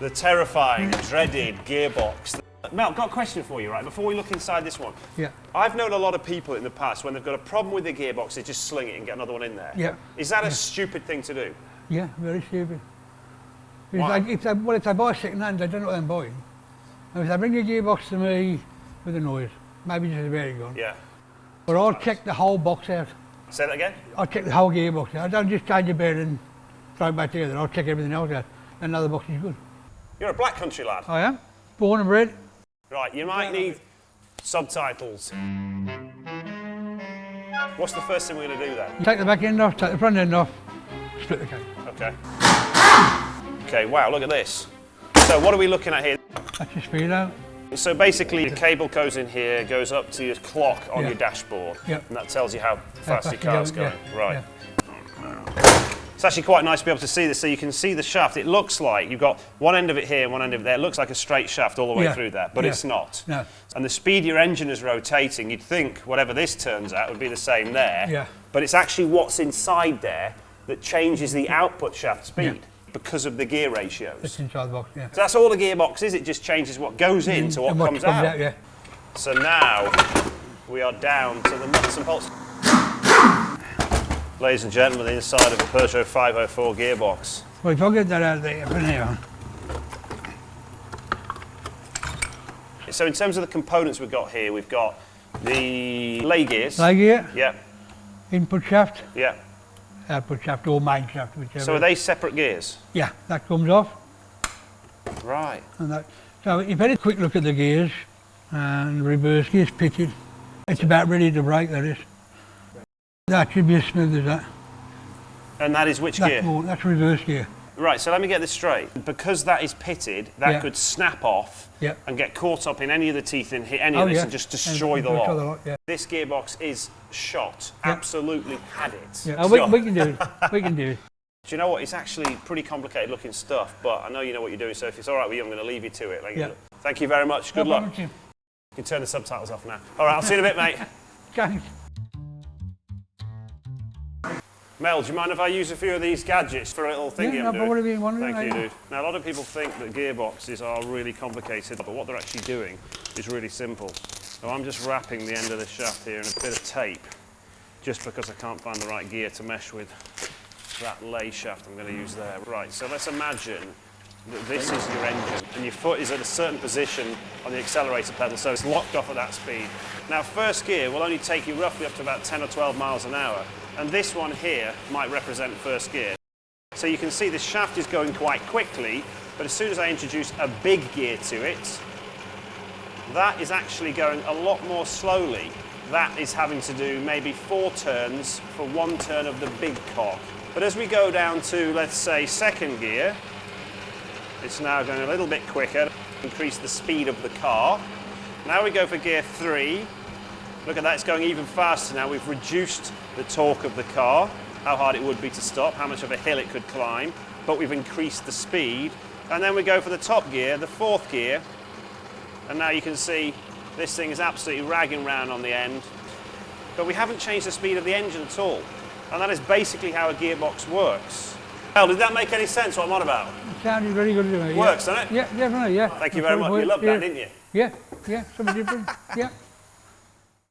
The terrifying, dreaded gearbox. Mel, got a question for you, right? Before we look inside this one. Yeah. I've known a lot of people in the past, when they've got a problem with their gearbox, they just sling it and get another one in there. Yeah. Is that a stupid thing to do? Yeah, very stupid. It's Why? like, if I buy second hand, I don't know what I'm buying. And if they bring a gearbox to me with a noise, maybe just a bearing gone. Yeah. But I'll check the whole box out. Say that again? I'll check the whole gearbox out. I don't just change a bearing and throw it back together. I'll check everything else out. Another box is good. You're a black country lad. I am. Born and bred. Right, you might need subtitles. What's the first thing we're going to do then? Take the back end off, take the front end off, split the cable. Okay. Okay, wow, look at this. So what are we looking at here? That's your speed out. So basically the cable goes in here, goes up to your clock on your dashboard, and that tells you how fast your car's going. Right. It's actually quite nice to be able to see this, so you can see the shaft. It looks like you've got one end of it here and one end of it there. It looks like a straight shaft all the way through there, but it's not. No. And the speed your engine is rotating, you'd think whatever this turns out would be the same there, but it's actually what's inside there that changes the output shaft speed because of the gear ratios. It's inside the box, So that's all the gearbox is, it just changes what goes in to what comes out. So now we are down to the nuts and bolts. Ladies and gentlemen, the inside of a Peugeot 504 gearbox. Well, if I get that out of there, put it on. So in terms of the components we've got here, we've got the lay gears. Lay gear. Yeah. Input shaft. Yeah. Output shaft or main shaft, whichever. So are they separate gears? Yeah, that comes off. Right. And that. So if you had a quick look at the gears, and reverse gears pitted, it's about ready to brake, that is. That should be as smooth as that. And that is which gear? That's reverse gear. Right, so let me get this straight. Because that is pitted, that could snap off and get caught up in any of the teeth and hit any of this and just destroy the lot. This gearbox is shot. Absolutely had it. Yeah. Oh, we can do it. We can do it. Do you know what? It's actually pretty complicated looking stuff, but I know you know what you're doing, so if it's all right with you, I'm going to leave you to it. Thank you very much. Good luck. You can turn the subtitles off now. All right, I'll see you in a bit, mate. Thanks. Mel, do you mind if I use a few of these gadgets for a little thingy I'm doing? Thank you, dude. Now, a lot of people think that gearboxes are really complicated, but what they're actually doing is really simple. So I'm just wrapping the end of the shaft here in a bit of tape, just because I can't find the right gear to mesh with that lay shaft I'm going to use there. Right, so let's imagine that this is your engine, and your foot is at a certain position on the accelerator pedal, so it's locked off at that speed. Now, first gear will only take you roughly up to about 10 or 12 miles an hour. And this one here might represent first gear. So you can see the shaft is going quite quickly, but as soon as I introduce a big gear to it, that is actually going a lot more slowly. That is having to do maybe 4 turns for 1 turn of the big cock. But as we go down to, let's say, second gear, it's now going a little bit quicker, increase the speed of the car. Now we go for gear 3. Look at that, it's going even faster now. We've reduced the torque of the car, how hard it would be to stop, how much of a hill it could climb, but we've increased the speed. And then we go for the top gear, the 4th gear, and now you can see this thing is absolutely ragging round on the end, but we haven't changed the speed of the engine at all. And that is basically how a gearbox works. Well, did that make any sense what I'm on about? It sounded very good to me. Works, doesn't it? Yeah, definitely, yeah. Thank you very much. You loved that, didn't you? Yeah, something different, yeah.